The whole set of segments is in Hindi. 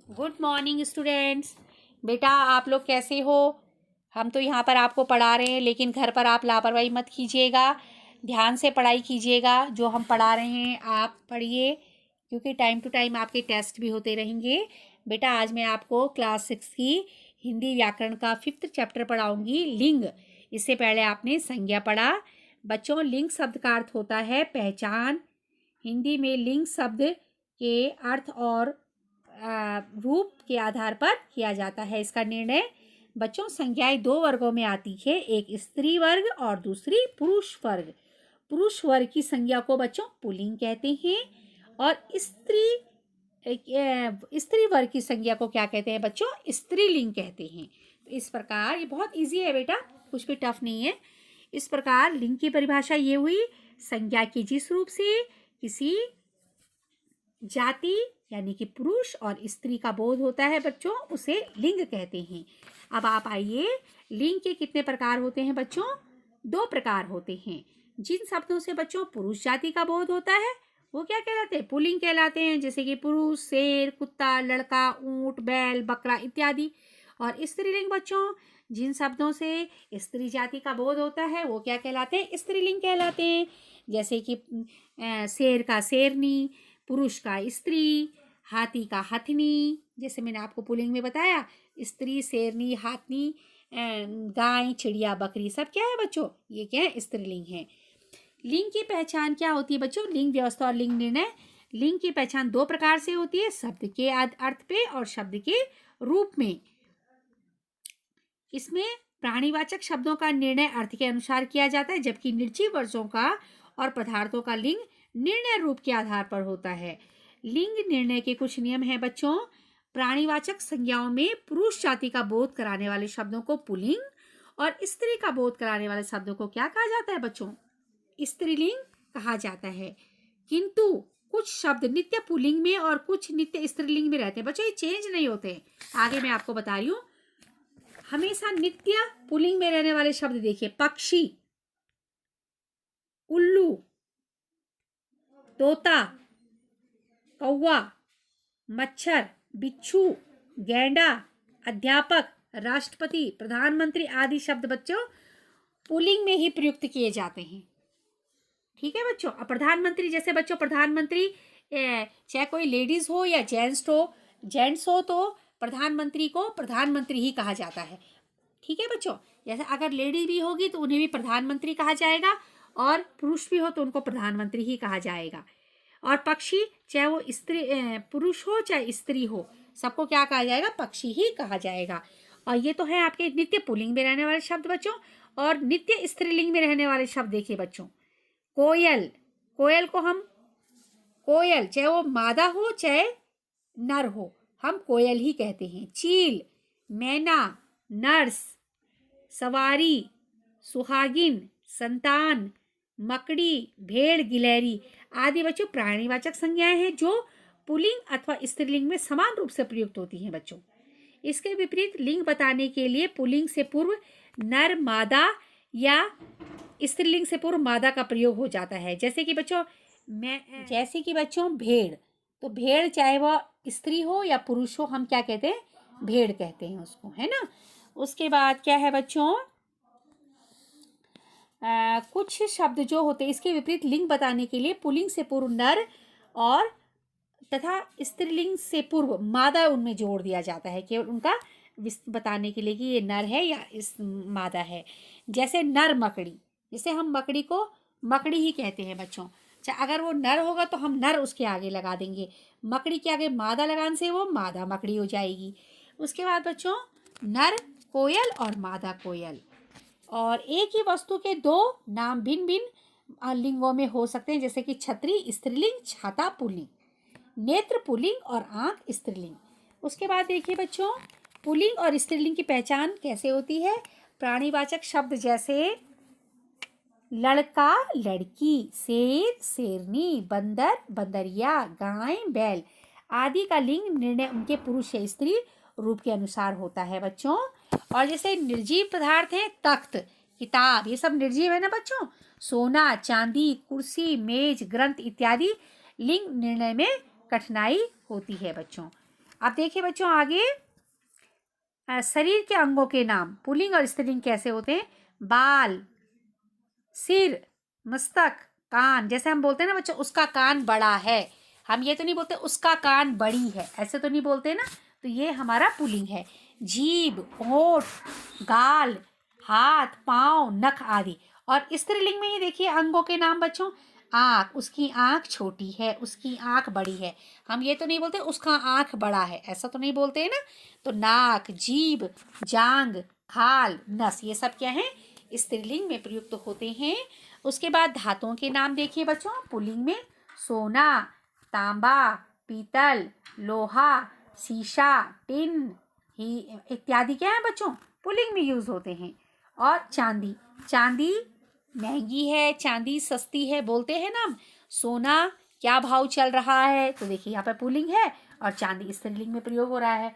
Good morning students. बेटा आप लोग कैसे हो? हम तो यहाँ पर आपको पढ़ा रहे हैं, लेकिन घर पर आप लापरवाही मत कीजिएगा। ध्यान से पढ़ाई कीजिएगा। जो हम पढ़ा रहे हैं आप पढ़िए, क्योंकि टाइम टू टाइम आपके टेस्ट भी होते रहेंगे। बेटा आज मैं आपको क्लास 6 की हिंदी व्याकरण का 5th चैप्टर पढ़ाऊँगी, लिंग। इससे पहले आपने संज्ञा पढ़ा। बच्चों, लिंग शब्द का अर्थ होता है पहचान। हिंदी में लिंग शब्द के अर्थ और रूप के आधार पर किया जाता है। इसका निर्णय बच्चों संज्ञाएं 2 वर्गों में आती है, एक स्त्री वर्ग और दूसरी पुरुष वर्ग। पुरुष वर्ग की संज्ञा को बच्चों पुल्लिंग कहते हैं और स्त्री वर्ग की संज्ञा को क्या कहते हैं बच्चों? स्त्रीलिंग कहते हैं। तो इस प्रकार ये बहुत इजी है बेटा, कुछ भी टफ नहीं है। इस प्रकार लिंग की परिभाषा ये हुई, संज्ञा की जिस रूप से किसी जाति यानी कि पुरुष और स्त्री का बोध होता है बच्चों, उसे लिंग कहते हैं। अब आप आइए, लिंग के कितने प्रकार होते हैं बच्चों? 2 प्रकार होते हैं। जिन शब्दों से बच्चों पुरुष जाति का बोध होता है वो क्या कहलाते हैं? पुल्लिंग कहलाते हैं, जैसे कि पुरुष, शेर, कुत्ता, लड़का, ऊंट, बैल, बकरा इत्यादि। और स्त्रीलिंग बच्चों, जिन शब्दों से स्त्री जाति का बोध होता है वो क्या कहलाते हैं? स्त्रीलिंग कहलाते हैं, जैसे कि शेर का शेरनी, पुरुष का स्त्री, हाथी का हथनी। जैसे मैंने आपको पुल्लिंग में बताया, स्त्री, शेरनी, हाथनी, गाय, चिड़िया, बकरी, सब क्या है बच्चों? ये क्या है? स्त्रीलिंग है। लिंग की पहचान क्या होती है बच्चों? लिंग व्यवस्था और लिंग निर्णय। लिंग की पहचान 2 प्रकार से होती है, शब्द के अर्थ पे और शब्द के रूप में। इसमें प्राणीवाचक शब्दों का निर्णय अर्थ के अनुसार किया जाता है, जबकि निर्जीव वस्तुओं का और पदार्थों का लिंग निर्णय रूप के आधार पर होता है। लिंग निर्णय के कुछ नियम हैं बच्चों। प्राणीवाचक संज्ञाओं में पुरुष जाति का बोध कराने वाले शब्दों को पुल्लिंग और स्त्री का बोध कराने वाले शब्दों को क्या कहा जाता है बच्चों? स्त्रीलिंग कहा जाता है। किंतु कुछ शब्द नित्य पुल्लिंग में और कुछ नित्य स्त्रीलिंग में रहते हैं बच्चों, ये चेंज नहीं होते। आगे मैं आपको बता रही हूँ। हमेशा नित्य पुल्लिंग में रहने वाले शब्द देखिए, पक्षी, उल्लू, तोता, कौवा, मच्छर, बिच्छू, गैंडा, अध्यापक, राष्ट्रपति, प्रधानमंत्री आदि शब्द बच्चों पुल्लिंग में ही प्रयुक्त किए जाते हैं। ठीक है बच्चों। अब प्रधानमंत्री, जैसे बच्चों प्रधानमंत्री चाहे कोई लेडीज हो या जेंट्स हो तो प्रधानमंत्री को प्रधानमंत्री ही कहा जाता है। ठीक है बच्चों। जैसे अगर लेडी भी होगी तो उन्हें भी प्रधानमंत्री कहा जाएगा, और पुरुष भी हो तो उनको प्रधानमंत्री ही कहा जाएगा। और पक्षी, चाहे वो पुरुष हो चाहे स्त्री हो, सबको क्या कहा जाएगा? पक्षी ही कहा जाएगा। और ये तो है आपके नित्य पुल्लिंग में रहने वाले शब्द बच्चों। और नित्य स्त्रीलिंग में रहने वाले शब्द देखिए बच्चों, कोयल, कोयल को हम कोयल, चाहे वो मादा हो चाहे नर हो, हम कोयल ही कहते हैं। चील, मैना, नर्स, सवारी, सुहागिन, संतान, मकड़ी, भेड़, गिलहरी आदि बच्चों प्राणीवाचक संज्ञाएं हैं जो पुल्लिंग अथवा स्त्रीलिंग में समान रूप से प्रयुक्त होती हैं बच्चों। इसके विपरीत लिंग बताने के लिए पुल्लिंग से पूर्व नर, मादा या स्त्रीलिंग से पूर्व मादा का प्रयोग हो जाता है। जैसे कि बच्चों भेड़, तो भेड़ चाहे वह स्त्री हो या पुरुष हो, हम क्या कहते हैं? भेड़ कहते हैं उसको, है ना। उसके बाद क्या है बच्चों, कुछ शब्द जो होते हैं इसके विपरीत लिंग बताने के लिए पुल्लिंग से पूर्व नर और तथा स्त्रीलिंग से पूर्व मादा उनमें जोड़ दिया जाता है, केवल उनका बताने के लिए कि ये नर है या इस मादा है। जैसे नर मकड़ी, जैसे हम मकड़ी को मकड़ी ही कहते हैं बच्चों। चाहे अगर वो नर होगा तो हम नर उसके आगे लगा देंगे, मकड़ी के आगे मादा लगाने से वो मादा मकड़ी हो जाएगी। उसके बाद बच्चों नर कोयल और मादा कोयल। और एक ही वस्तु के 2 नाम भिन्न भिन्न लिंगों में हो सकते हैं, जैसे कि छतरी स्त्रीलिंग, छाता पुल्लिंग, नेत्र पुल्लिंग और आंख स्त्रीलिंग। उसके बाद देखिए बच्चों, पुल्लिंग और स्त्रीलिंग की पहचान कैसे होती है। प्राणीवाचक शब्द जैसे लड़का, लड़की, शेर, शेरनी, बंदर, बंदरिया, गाय, बैल आदि का लिंग निर्णय उनके पुरुष या स्त्री रूप के अनुसार होता है बच्चों। और जैसे निर्जीव पदार्थ हैं, तख्त, किताब, ये सब निर्जीव है ना बच्चों। सोना, चांदी, कुर्सी, मेज, ग्रंथ इत्यादि लिंग निर्णय में कठिनाई होती है बच्चों। अब देखिए बच्चों आगे शरीर के अंगों के नाम पुल्लिंग और स्त्रीलिंग कैसे होते हैं। बाल, सिर, मस्तक, कान। जैसे हम बोलते हैं ना बच्चों उसका कान बड़ा है, हम ये तो नहीं बोलते उसका कान बड़ी है, ऐसे तो नहीं बोलते ना, तो ये हमारा पुल्लिंग है। जीभ, होंठ, गाल, हाथ, पाँव, नख आदि। और स्त्रीलिंग में ही देखिए अंगों के नाम बच्चों। आँख, उसकी आँख छोटी है, उसकी आँख बड़ी है, हम ये तो नहीं बोलते उसका आँख बड़ा है, ऐसा तो नहीं बोलते है ना। तो नाक, जीभ, जांग, खाल, नस, ये सब क्या है स्त्रीलिंग में प्रयुक्त होते हैं। उसके बाद धातुओं के नाम देखिए बच्चों पुल्लिंग में। सोना, तांबा, पीतल, लोहा, शीशा, टिन ही इत्यादि क्या है बच्चों पुल्लिंग में यूज होते हैं। और चांदी, चांदी महंगी है, चांदी सस्ती है बोलते हैं ना हम। सोना क्या भाव चल रहा है, तो देखिए यहाँ पे पुल्लिंग है और चांदी स्त्रीलिंग में प्रयोग हो रहा है।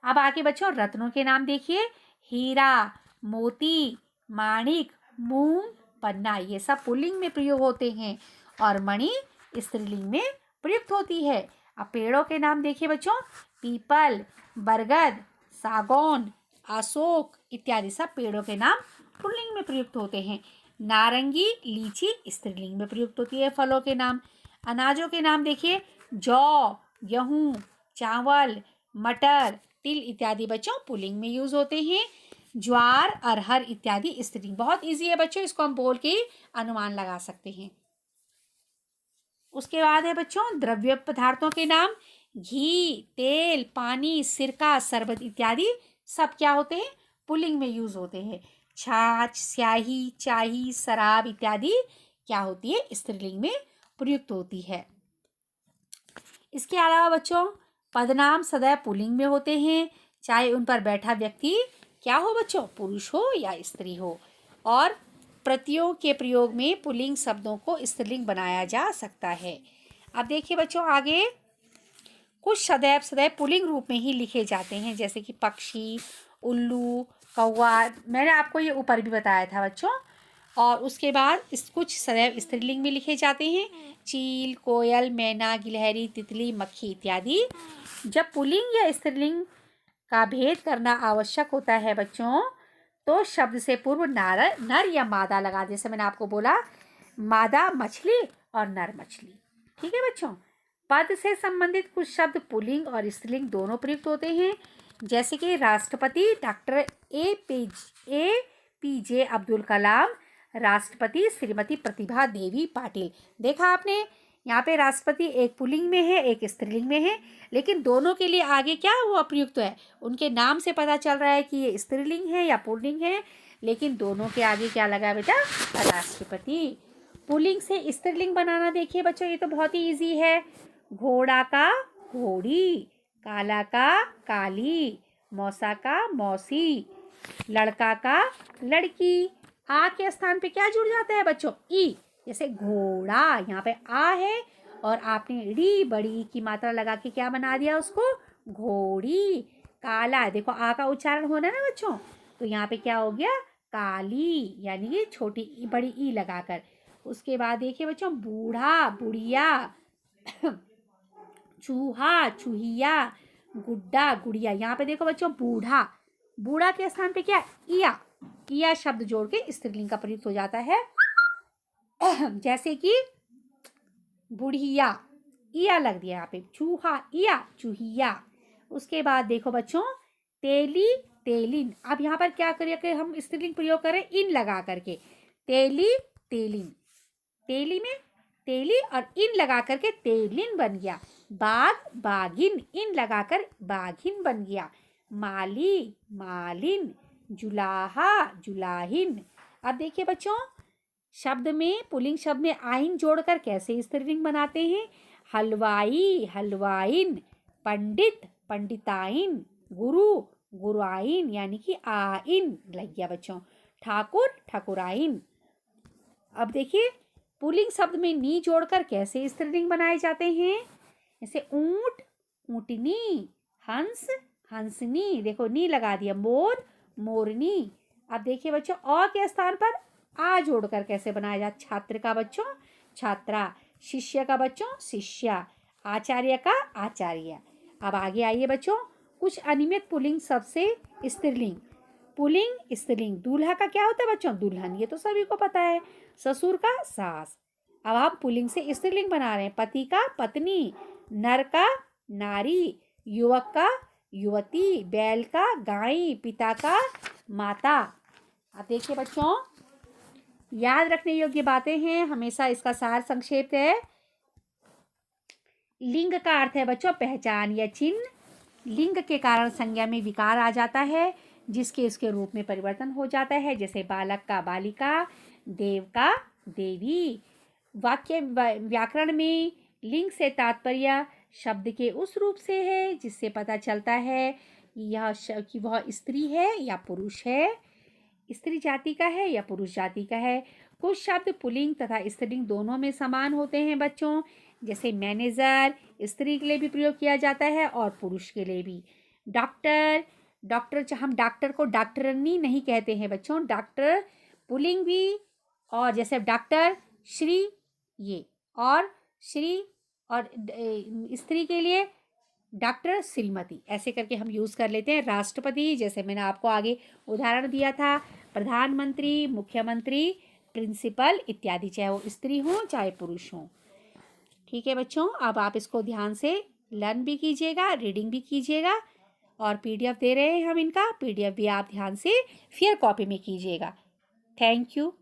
अब आगे बच्चों रत्नों के नाम देखिए। हीरा, मोती, माणिक, मूंग, पन्ना, ये सब पुल्लिंग में प्रयोग होते हैं और मणि स्त्रीलिंग में प्रयुक्त होती है। अब पेड़ों के नाम देखिए बच्चों। पीपल, बरगद, सागौन, अशोक इत्यादि सब पेड़ों के नाम पुल्लिंग में प्रयुक्त होते हैं। नारंगी, लीची स्त्रीलिंग में प्रयुक्त होती है फलों के नाम। अनाजों के नाम देखिए। जौ, गेहूँ, चावल, मटर, तिल इत्यादि बच्चों पुल्लिंग में यूज होते हैं। ज्वार, अरहर इत्यादि स्त्रीलिंग। बहुत इजी है बच्चों, इसको हम बोल के अनुमान लगा सकते हैं। उसके बाद है बच्चों द्रव्य पदार्थों के नाम। घी, तेल, पानी, सिरका, शरबत इत्यादि सब क्या होते हैं पुल्लिंग में यूज होते हैं। छाछ, स्याही, चाही, शराब इत्यादि क्या होती है स्त्रीलिंग में प्रयुक्त होती है। इसके अलावा बच्चों पदनाम सदैव पुल्लिंग में होते हैं, चाहे उन पर बैठा व्यक्ति क्या हो बच्चों पुरुष हो या स्त्री हो। और प्रत्ययों के प्रयोग में पुल्लिंग शब्दों को स्त्रीलिंग बनाया जा सकता है। अब देखिए बच्चों आगे कुछ सदैव सदैव पुल्लिंग रूप में ही लिखे जाते हैं, जैसे कि पक्षी, उल्लू, कौवा, मैंने आपको ये ऊपर भी बताया था बच्चों। और उसके बाद कुछ सदैव स्त्रीलिंग में लिखे जाते हैं। चील, कोयल, मैना, गिलहरी, तितली, मक्खी इत्यादि। जब पुल्लिंग या स्त्रीलिंग का भेद करना आवश्यक होता है बच्चों तो शब्द से पूर्व नर या मादा लगा, जैसे मैंने आपको बोला मादा मछली और नर मछली। ठीक है बच्चों। पद से संबंधित कुछ शब्द पुल्लिंग और स्त्रीलिंग दोनों प्रयुक्त होते हैं, जैसे कि राष्ट्रपति डॉक्टर APJ अब्दुल कलाम, राष्ट्रपति श्रीमती प्रतिभा देवी पाटिल। देखा आपने यहाँ पे राष्ट्रपति एक पुल्लिंग में है एक स्त्रीलिंग में है, लेकिन दोनों के लिए आगे क्या हुआ प्रयुक्त है, उनके नाम से पता चल रहा है कि ये स्त्रीलिंग है या पुल्लिंग है, लेकिन दोनों के आगे क्या लगा बेटा राष्ट्रपति। पुल्लिंग से स्त्रीलिंग बनाना देखिए बच्चों ये तो बहुत ही इजी है। घोड़ा का घोड़ी, काला का काली, मौसा का मौसी, लड़का का लड़की। आ के स्थान पे क्या जुड़ जाता है बच्चों ई, जैसे घोड़ा यहाँ पे आ है और आपने री बड़ी की मात्रा लगा के क्या बना दिया उसको घोड़ी। काला देखो आ का उच्चारण होना है ना बच्चों, तो यहाँ पे क्या हो गया काली, यानी कि छोटी बड़ी ई लगाकर। उसके बाद देखिए बच्चों बूढ़ा बुढ़िया, चूहा चूहिया, गुड्डा गुड़िया। यहाँ पे देखो बच्चों बूढ़ा, बूढ़ा के स्थान पे क्या इया शब्द जोड़ के स्त्रीलिंग का प्रयुक्त हो जाता है, जैसे कि बुढ़िया इया लग दिया यहाँ पे, चूहा इया चूहिया। उसके बाद देखो बच्चों तेली तेलिन। अब यहाँ पर क्या करें हम स्त्रीलिंग प्रयोग करें इन लगा करके, तेली तेलिन, तेली में तेली और इन लगा करके तेलिन बन गया। बाग बागिन, इन लगाकर बाघिन बन गया। माली मालिन, जुलाहा जुलाहिन। अब देखिए बच्चों शब्द में पुल्लिंग शब्द में आइन जोड़कर कैसे स्त्रीलिंग बनाते हैं। हलवाई हलवाइन, पंडित पंडिताइन, गुरु गुरुआइन, यानी कि आइन लग गया बच्चों। ठाकुर ठाकुराइन। अब देखिए पुल्लिंग शब्द में नी जोड़कर कैसे स्त्रीलिंग बनाए जाते हैं, जैसे ऊंट ऊंटनी, हंस हंसनी, देखो नी लगा दिया। मोर मोरनी। अब देखिए बच्चों अ के स्थान पर आ जोड़कर कैसे बनाया जाए। छात्र का बच्चों छात्रा, शिष्य का बच्चों शिष्या, आचार्य का आचार्य। अब आगे आइए बच्चों, कुछ अनियमित पुल्लिंग शब्द से स्त्रीलिंग। पुल्लिंग स्त्रीलिंग, दूल्हा का क्या होता है बच्चों? दुल्हन, ये तो सभी को पता है। ससुर का सास। अब आप पुल्लिंग से स्त्रीलिंग बना रहे हैं। पति का पत्नी, नर का नारी, युवक का युवती, बैल का गाय, पिता का माता। अब देखिए बच्चों, याद रखने योग्य बातें हैं, हमेशा इसका सार संक्षेप है। लिंग का अर्थ है बच्चों पहचान या चिन्ह। लिंग के कारण संज्ञा में विकार आ जाता है, जिसके उसके रूप में परिवर्तन हो जाता है, जैसे बालक का बालिका, देव का देवी। वाक्य व्याकरण में लिंग से तात्पर्य शब्द के उस रूप से है जिससे पता चलता है कि वह स्त्री है या पुरुष है, स्त्री जाति का है या पुरुष जाति का है। कुछ शब्द पुल्लिंग तथा स्त्रीलिंग दोनों में समान होते हैं बच्चों, जैसे मैनेजर स्त्री के लिए भी प्रयोग किया जाता है और पुरुष के लिए भी। डॉक्टर, हम डॉक्टर को डॉक्टरनी नहीं कहते हैं बच्चों, डॉक्टर पुल्लिंग भी। और जैसे डॉक्टर श्री, ये, और श्री, और स्त्री के लिए डॉक्टर श्रीमती, ऐसे करके हम यूज़ कर लेते हैं। राष्ट्रपति, जैसे मैंने आपको आगे उदाहरण दिया था, प्रधानमंत्री, मुख्यमंत्री, प्रिंसिपल इत्यादि, चाहे वो स्त्री हो चाहे पुरुष हो। ठीक है बच्चों, अब आप इसको ध्यान से लर्न भी कीजिएगा, रीडिंग भी कीजिएगा, और पीडीएफ दे रहे हैं हम इनका, पीडीएफ भी आप ध्यान से फिर कॉपी में कीजिएगा। Thank you.